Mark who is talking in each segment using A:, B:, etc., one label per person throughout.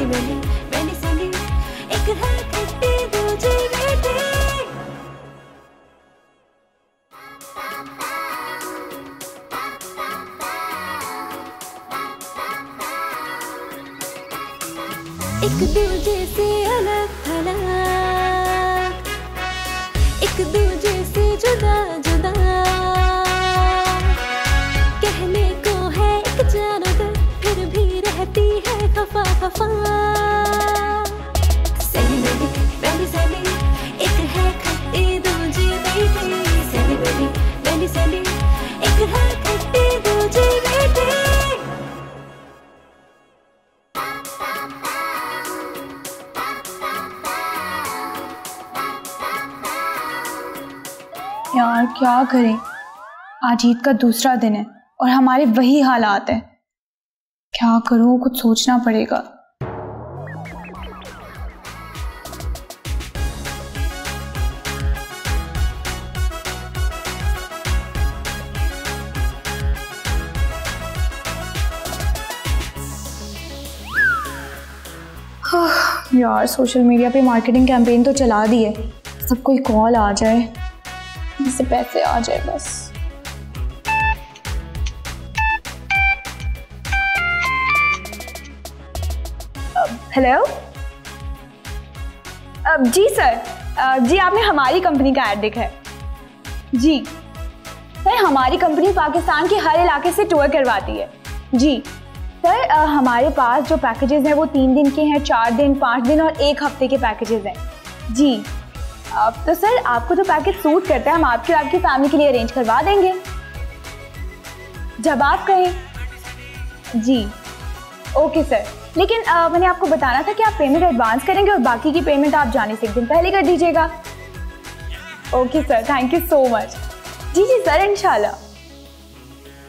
A: सैली valley valley सैली, एक है खट्टी दूजी मीठी। एक दूजे से अलग थलग, एक दूजे से जुदा जुदा, कहने को है एक जानदा फिर भी रहती है खफा खफा। सैली वैली वैली सैली, एक है खट्टी दूजी मीठी। सैली वैली वैली सैली, एक है खट्टी दूजी मीठी।
B: यार क्या करें, आज ईद का दूसरा दिन है और हमारे वही हालात हैं। क्या करूं, कुछ सोचना पड़ेगा। यार सोशल मीडिया पे मार्केटिंग कैंपेन तो चला दी है, सब कोई कॉल आ जाए, इससे पैसे आ जाए बस। हेलो जी सर, जी आपने हमारी कंपनी का ऐड देखा है? जी सर, हमारी कंपनी पाकिस्तान के हर इलाके से टूर करवाती है। जी सर, हमारे पास जो पैकेजेस हैं वो 3 दिन के हैं, 4 दिन, 5 दिन और 1 हफ्ते के पैकेजेस हैं। जी तो सर आपको जो पैकेज सूट करता है हम आपकी और आपकी फैमिली के लिए अरेंज करवा देंगे जब आप कहें। जी ओके सर, लेकिन मैंने आपको बताना था कि आप पेमेंट एडवांस करेंगे और बाकी की पेमेंट आप जाने से 1 दिन पहले कर दीजिएगा। Okay sir, thank you so much. जी जी सर, इंशाल्लाह।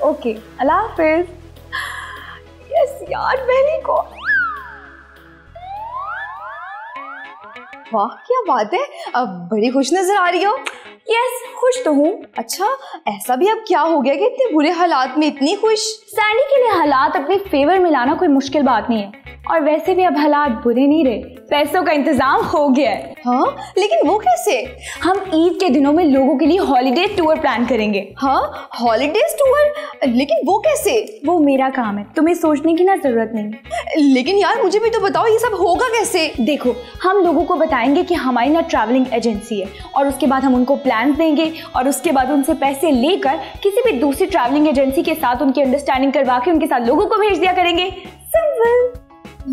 B: ओके, अल्लाह हाफिज। यस यार, वेरी गुड।
C: वाह क्या बात है, अब बड़ी खुश नजर आ रही हो।
B: यस, खुश तो हूँ।
C: अच्छा, ऐसा भी अब क्या हो गया कि इतने बुरे हालात में इतनी खुश?
B: सैंडी के लिए हालात अपने फेवर में लाना कोई मुश्किल बात नहीं है, और वैसे भी अब हालात बुरे नहीं रहे, पैसों का इंतजाम हो गया है।
C: हाँ, लेकिन वो कैसे?
B: हम ईद के दिनों में लोगों के लिए हॉलीडे टूर प्लान करेंगे।
C: हाँ, हॉलीडेज टूर? लेकिन वो कैसे?
B: वो मेरा काम है, तुम्हें सोचने की ना जरूरत नहीं।
C: लेकिन यार मुझे भी तो बताओ, ये सब होगा कैसे?
B: देखो, हम लोगों को बताएंगे कि हमारी ना ट्रैवलिंग एजेंसी है, और उसके बाद हम उनको प्लान देंगे, और उसके बाद उनसे पैसे लेकर किसी भी दूसरी ट्रैवलिंग एजेंसी के साथ उनकी अंडरस्टैंडिंग करवा के उनके साथ लोगों को भेज दिया करेंगे। सिंपल।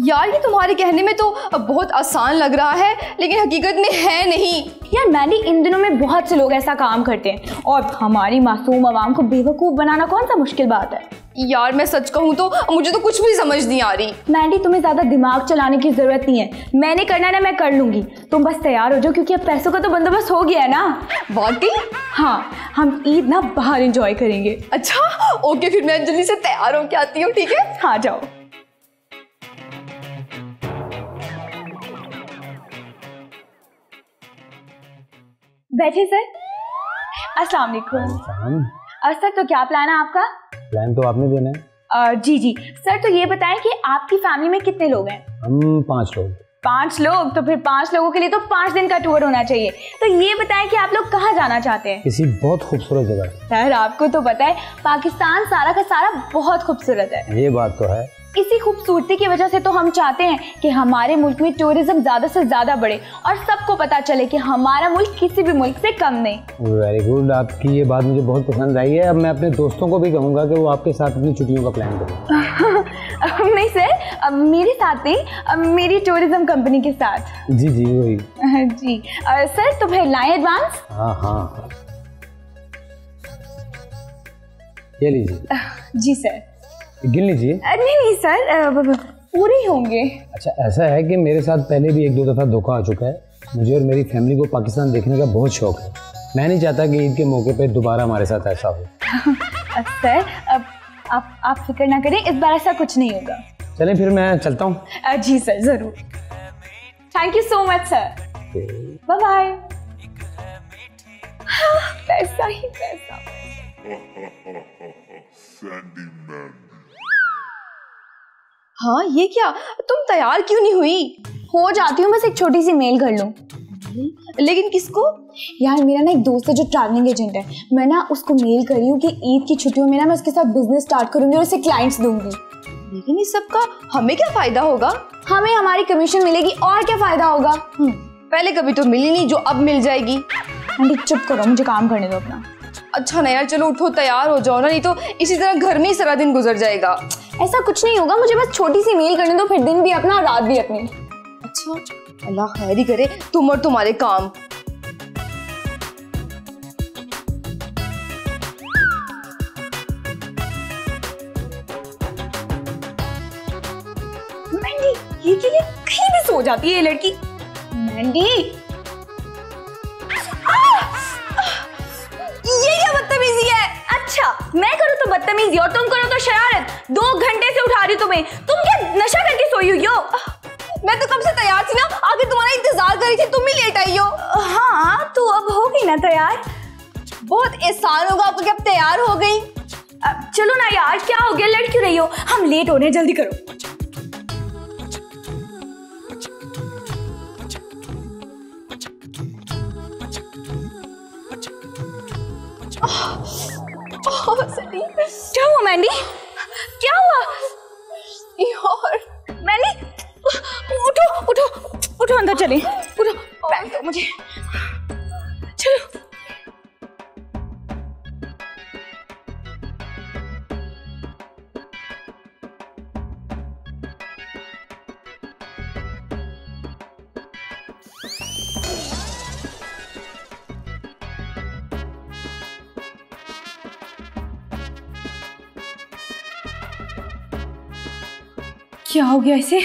C: यार ये तुम्हारे कहने में तो बहुत आसान लग रहा है, लेकिन हकीकत में है नहीं।
B: यार मैंने इन दिनों में बहुत से लोग ऐसा काम करते हैं, और हमारी मासूम आवाम को बेवकूफ़ बनाना कौन सा मुश्किल बात है।
C: यार मैं सच कहूँ तो मुझे तो कुछ भी समझ नहीं आ रही।
B: मैंडी, तुम्हें ज़्यादा दिमाग चलाने की ज़रूरत नहीं है, मैंने करना ना मैं कर लूँगी, तुम बस तैयार हो जाओ, क्योंकि अब पैसों का तो बंदोबस्त हो गया है ना।
C: वाकई?
B: हाँ, हम ईद ना बाहर एंजॉय करेंगे।
C: अच्छा ओके, फिर मैं जल्दी से तैयार होकर आती हूँ। ठीक है,
B: हाँ जाओ। बैठे सर। अस्सलाम वालेकुम। सर, तो क्या प्लान है आपका?
D: प्लान तो आपने देना है।
B: जी जी सर, तो ये बताएं कि आपकी फैमिली में कितने लोग हैं?
D: हम 5 लोग।
B: 5 लोग? तो फिर 5 लोगों के लिए तो 5 दिन का टूर होना चाहिए। तो ये बताएं कि आप लोग कहाँ जाना चाहते हैं?
D: किसी बहुत खूबसूरत जगह।
B: सर आपको तो पता है, पाकिस्तान सारा का सारा बहुत खूबसूरत है।
D: ये बात तो है।
B: इसी खूबसूरती की वजह से तो हम चाहते हैं कि हमारे मुल्क में टूरिज्म ज्यादा से ज्यादा बढ़े और सबको पता चले कि हमारा मुल्क किसी भी मुल्क से कम नहीं।
D: वेरी गुड, आपकी ये बात मुझे बहुत पसंद आई है। अब मैं अपने दोस्तों को भी कहूँगा कि वो आपके साथ अपनी छुट्टियों का प्लान करें।
B: नहीं सर, मेरे साथ नहीं, मेरी टूरिज्म कंपनी के साथ।
D: जी जी वही।
B: जी सर, तो फिर लाएं एडवांस?
D: हाँ हाँ, ये लीजिए।
B: जी सर।
D: गिन लीजिए।
B: नहीं नहीं सर, पूरे ही होंगे।
D: अच्छा, ऐसा है कि मेरे साथ पहले भी 1-2 दफ़ा धोखा आ चुका है। मुझे और मेरी फैमिली को पाकिस्तान देखने का बहुत शौक है। मैं नहीं चाहता कि ईद के मौके पे दोबारा हमारे साथ ऐसा हो।
B: सर आप फिक्र ना करें, इस बार ऐसा कुछ नहीं होगा।
D: चलें फिर मैं चलता हूँ।
B: जी सर, जरूर। Thank you so much sir. Bye bye. पैसा ही पैसा।
C: हाँ ये क्या, तुम तैयार क्यों नहीं हुई?
B: हो जाती हूँ, बस एक छोटी सी मेल कर लूँ।
C: लेकिन किसको?
B: यार मेरा ना एक दोस्त है जो ट्रैवलिंग एजेंट है, मैं ना उसको मेल कर रही हूँ कि ईद की छुट्टियों में ना मैं उसके साथ बिजनेस स्टार्ट करूंगी और उसे क्लाइंट्स दूंगी।
C: लेकिन इस सब का हमें क्या फायदा होगा?
B: हमें हमारी कमीशन मिलेगी, और क्या फायदा होगा।
C: पहले कभी तो मिली नहीं जो अब मिल जाएगी।
B: आंटी चुप करो, मुझे काम करने दो अपना।
C: अच्छा ना यार, चलो उठो तैयार हो जाओ ना, नहीं तो इसी तरह घर में ही सारा दिन गुजर जाएगा।
B: ऐसा कुछ नहीं होगा, मुझे बस छोटी सी मेल करने दो, फिर दिन भी अपना रात भी अपनी।
C: अच्छा, अल्लाह खैर ही करे तुम और तुम्हारे काम।
B: मैंडी, ये के लिए कहीं भी सो जाती है ये लड़की। मैंडी,
C: ये क्या बदतमीजी है?
B: अच्छा मैं करूँ तो बदतमीजी और तुम करो तो शरारत। 2 घंटे से उठा रही हूँ तुम्हें, तुम क्या नशा करके सोई हुई हो?
C: मैं तो कब से तैयार थी ना, आगे तुम्हारा इंतजार कर रही थी, तुम ही लेट आई हो।
B: हाँ तो अब होगी ना तैयार।
C: बहुत एहसान होगा आपको कि अब तैयार हो गई।
B: चलो ना यार, क्या हो गया, लड़ क्यों रही हो? हम लेट हो रहे हैं, जल्दी करो। क्या हुआ मैंडी, क्या हुआ?
C: यार
B: मैंडी उठो उठो उठो, अंदर चले, उठो, बैग दो मुझे, चलो। क्या हो गया इसे?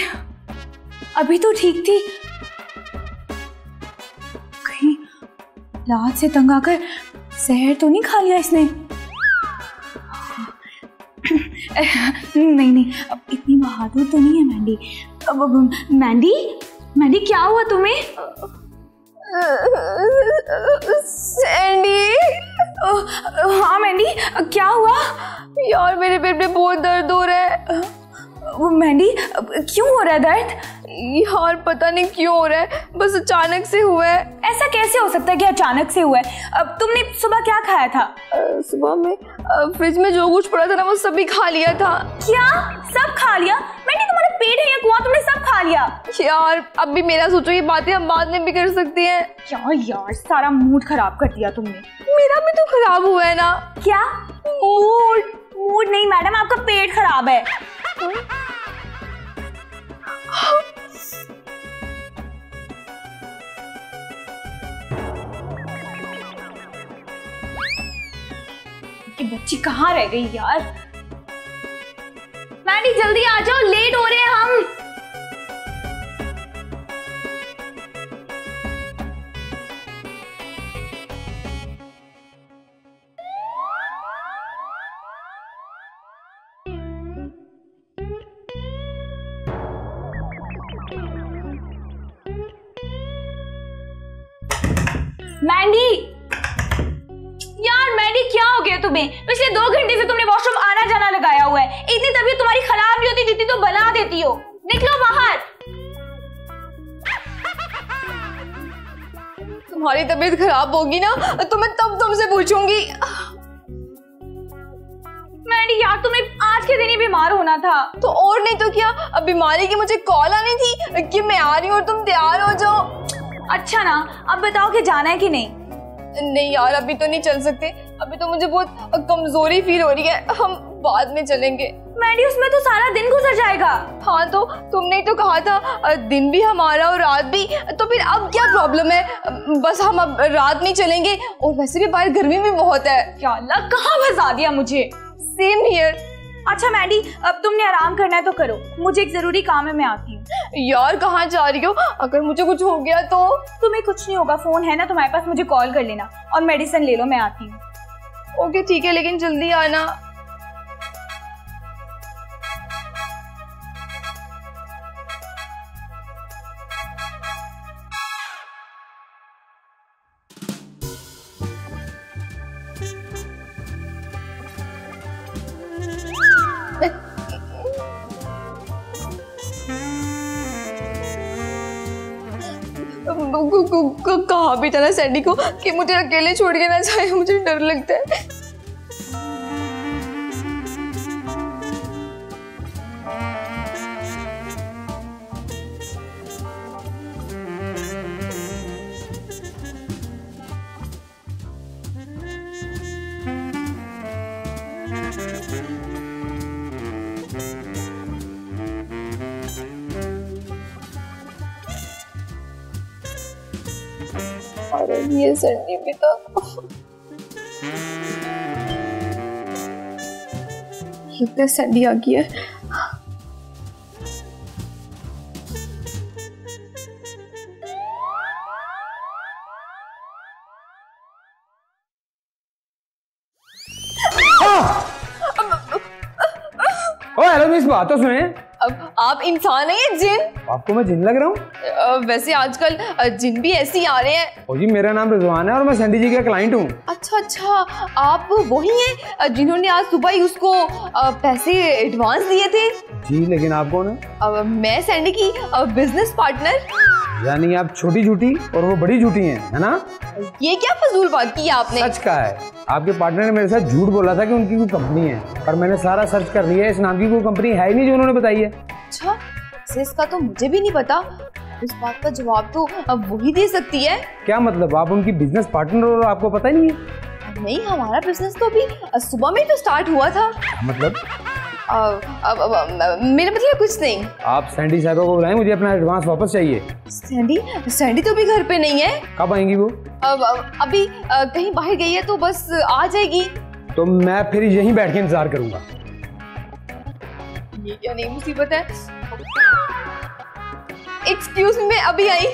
B: अभी तो ठीक थी, कहीं लात से तंग आकर जहर तो नहीं खा लिया इसने? नहीं नहीं, अब इतनी बहादुर तो नहीं है मैंडी। अब मैंडी, मैंडी क्या हुआ तुम्हें?
C: सैंडी।
B: हाँ मैंडी, क्या हुआ?
C: यार मेरे पेट में बहुत दर्द हो रहा है।
B: मैंडी क्यों हो रहा है दर्द?
C: यार पता नहीं क्यों हो रहा है, बस अचानक से हुआ है।
B: ऐसा कैसे हो सकता है कि अचानक से हुआ है? अब तुमने सुबह क्या खाया था?
C: सुबह में फ्रिज में जो कुछ पड़ा था ना वो सभी खा लिया था।
B: क्या सब खा लिया? मैंने तुम्हारा पेट है या कुआं, तुमने सब खा लिया?
C: यार अब भी मेरा सोचो, ये बातें हम बाद में भी कर सकती हैं।
B: यार सारा मूड खराब कर दिया तुमने।
C: मेरा भी तो खराब हुआ है ना।
B: क्या मूड नहीं मैडम, आपका पेट खराब है। कि बच्ची कहाँ रह गई यार? मैंडी जल्दी आ जाओ, लेट हो रहे हैं हम। मैंडी, यार मैंडी क्या हो गया तुम्हें? पिछले 2 घंटे से तुमने वॉशरूम आना जाना लगाया हुआ है। इतनी तबीयत तुम्हारी खराब नहीं होती जितनी तो बना देती हो। निकलो बाहर।
C: तुम्हारी तबीयत खराब होगी ना तो मैं तब तुमसे पूछूंगी।
B: मैंडी यार तुम्हें आज के दिन ही बीमार होना था।
C: तो और नहीं तो क्या, अब बीमारी की मुझे कॉल आनी थी कि मैं आ रही हूँ और तुम तैयार हो जाओ।
B: अच्छा ना, अब बताओ कि जाना है कि नहीं?
C: नहीं यार अभी तो नहीं चल सकते, अभी तो मुझे बहुत कमजोरी फील हो रही है, हम बाद में चलेंगे।
B: मैडी उसमें तो सारा दिन गुजर जाएगा।
C: हाँ तो तुमने तो कहा था दिन भी हमारा और रात भी, तो फिर अब क्या प्रॉब्लम है? बस हम अब रात में चलेंगे, और वैसे भी बाहर गर्मी भी बहुत है।
B: क्या अल्लाह, कहाँ फंसा दिया मुझे।
C: Same here.
B: अच्छा मैडी, अब तुमने आराम करना है तो करो, मुझे एक जरूरी काम है, मैं आती हूँ।
C: यार कहाँ जा रही हो? अगर मुझे कुछ हो गया तो?
B: तुम्हें कुछ नहीं होगा, फोन है ना तुम्हारे पास, मुझे कॉल कर लेना और मेडिसिन ले लो, मैं आती हूँ।
C: ओके ठीक है, लेकिन जल्दी आना। कहा भी था ना सैंडी को कि मुझे अकेले छोड़ के ना जाए, मुझे डर लगता है। अरे ये सैंडी भी तो लगता है सैंडी आ गई है।
D: हेलो मिस, बात तो सुने।
C: अब आप इंसान है या जिन?
D: आपको मैं जिन लग रहा हूँ?
C: वैसे आजकल जिन भी ऐसे ही आ रहे हैं।
D: ओ जी, मेरा नाम रिजवान है और मैं सैंडी जी का क्लाइंट हूँ।
C: अच्छा अच्छा, आप वही हैं जिन्होंने आज सुबह ही उसको पैसे एडवांस दिए थे?
D: जी, लेकिन आप कौन है?
C: मैं सैंडी की बिजनेस पार्टनर।
D: यानी आप छोटी झूठी और वो बड़ी झूठी हैं, है ना?
C: ये क्या फजूल बात की आपने?
D: सच कहा है। आपके पार्टनर ने मेरे साथ झूठ बोला था कि उनकी कोई कंपनी है, और मैंने सारा सर्च कर लिया है, इस नाम की कोई कंपनी है ही नहीं जो उन्होंने बताई है।
C: अच्छा, इसका तो मुझे भी नहीं पता। इस बात का जवाब तो अब वही दे सकती है।
D: क्या मतलब, आप उनकी बिजनेस पार्टनर और आपको पता ही नहीं है?
C: नहीं, हमारा बिजनेस तो अभी सुबह में तो स्टार्ट हुआ था।
D: मतलब
C: मेरा मतलब कुछ नहीं।
D: आप सैंडी साहबा को बुलाएं, मुझे अपना एडवांस वापस चाहिए।
C: सैंडी तो अभी घर पे नहीं है।
D: कब आएंगी वो?
C: अभी कहीं बाहर गई है, तो बस आ जाएगी।
D: तो मैं फिर यहीं बैठ के इंतजार करूंगा।
C: ये क्या नई मुसीबत है? एक्सक्यूज मी, मैं अभी आई।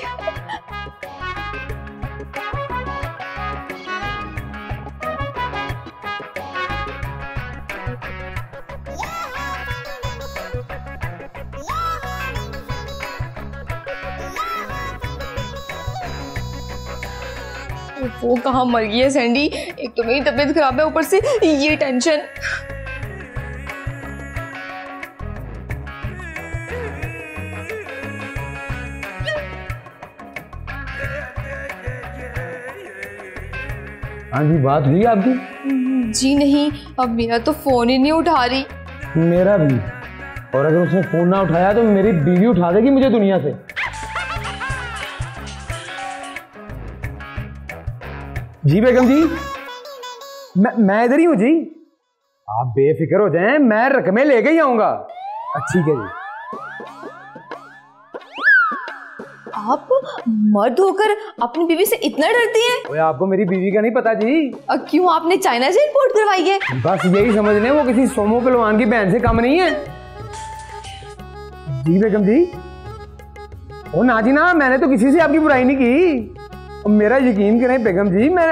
C: वो कहाँ मर गई है सैंडी? एक तो मेरी तबीयत खराब है, ऊपर से ये टेंशन।
D: हाँ जी, बात हुई आपकी?
C: जी नहीं, अब मेरा तो फोन ही नहीं उठा रही।
D: मेरा भी। और अगर उसने फोन ना उठाया तो मेरी बीवी उठा देगी मुझे दुनिया से। जी बेगम जी, मैं इधर ही हूँ जी। आप बेफिक्र हो जाएं, मैं रकमें लेके ही आऊंगा। ठीक है जी।
C: आप मर्द होकर अपनी बीवी से इतना डरती हैं?
D: ओए, आपको मेरी बीवी का नहीं पता जी?
C: क्यों, आपने चाइना से इंपोर्ट करवाई है?
D: बस यही समझ लें, वो किसी सोमो पहलवान की बहन से कम नहीं है। जी बेगम जी। ओ ना जी ना, मैंने तो किसी से आपकी बुराई नहीं की। मेरा यकीन करें बेगम जी, मैं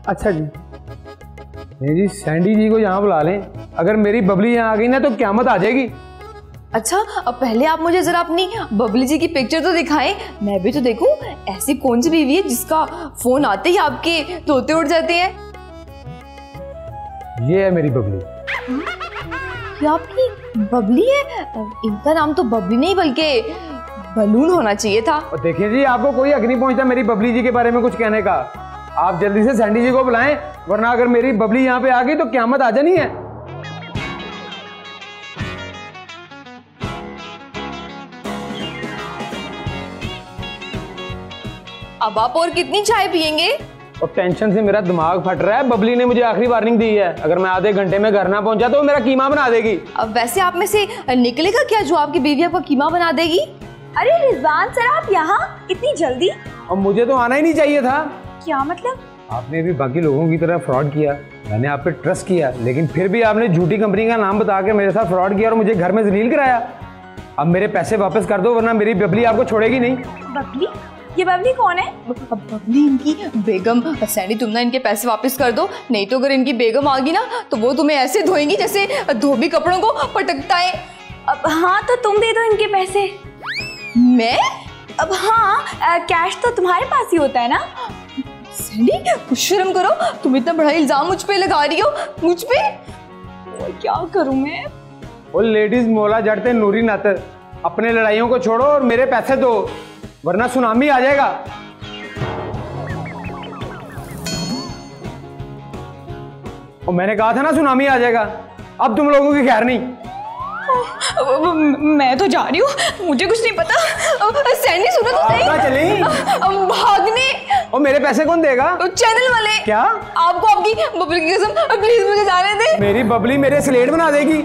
D: अच्छा जी। नहीं जी, सैंडी जी को यहाँ बुला लें। अगर मेरी बबली यहाँ आ गई ना तो क़यामत आ जाएगी।
C: अच्छा, अब पहले आप मुझे जरा अपनी बबली जी की पिक्चर तो दिखाएं, मैं भी तो देखूं। ऐसी कौन सी बीवी है जिसका फोन आते ही आपके तोते उड़ जाते हैं?
D: ये है मेरी बबली।
C: ये आपकी बबली है? इनका नाम तो बबली नहीं बल्कि बलून होना चाहिए था।
D: और देखिए जी, आपको कोई हक नहीं पहुंचता मेरी बबली जी के बारे में कुछ कहने का। आप जल्दी से सैंडी जी को बुलाएं, वरना अगर मेरी बबली यहाँ पे आ गई तो क़यामत आ जानी है।
C: अब आप और कितनी चाय पियेंगे?
D: और टेंशन से मेरा दिमाग फट रहा है। बबली ने मुझे आखिरी वार्निंग दी है, अगर मैं आधे घंटे में घर ना पहुंचा तो वो मेरा कीमा बना देगी।
C: अब वैसे आप में से निकलेगा क्या जो आपकी बीवी आपका कीमा बना देगी?
B: अरे रिजवान सर, आप यहाँ इतनी जल्दी?
D: और मुझे तो आना ही नहीं चाहिए था।
B: क्या मतलब?
D: आपने भी बाकी लोगों की तरह फ्रॉड किया। मैंने आप पे ट्रस्ट किया, लेकिन फिर भी आपने झूठी कंपनी का नाम बता के मेरे साथ फ्रॉड किया और मुझे घर में जलील कराया। अब मेरे पैसे वापस कर दो, वरना मेरी बबली आपको छोड़ेगी नहीं।
B: बबली? ये बबली कौन है?
C: बबली इनकी बेगम। सैंडी, तुम ना इनके पैसे वापस कर दो, नहीं तो अगर इनकी बेगम आ गई ना तो वो तुम्हें ऐसे धोएंगी जैसे धोबी कपड़ों को पटकता है।
B: अब हाँ, तो तुम दे दो इनके पैसे।
C: मैं?
B: अब हाँ, कैश तो तुम्हारे पास ही होता है ना।
C: सैंडी, कुछ शर्म करो। तुम इतना बड़ा इल्जाम मुझ पे लगा रही हो। मुझ पे?
B: क्या करूं मैं?
D: वो लेडीज मोला जड़ते नूरी नाते। अपने लड़ाइयों को छोड़ो और मेरे पैसे दो, वरना सुनामी आ जाएगा। और मैंने कहा था ना सुनामी आ जाएगा। अब तुम लोगों की खैर नहीं।
B: मैं तो जा रही हूँ, मुझे कुछ नहीं पता।
C: सैनी सुनो तो सही।
D: कहाँ चली?
C: भागने।
D: और मेरे पैसे कौन देगा?
C: चैनल वाले।
D: क्या?
C: आपको आपकी बबली की कसम, प्लीज मुझे जाने दे।
D: मेरी बबली मेरे स्लेट बना देगी।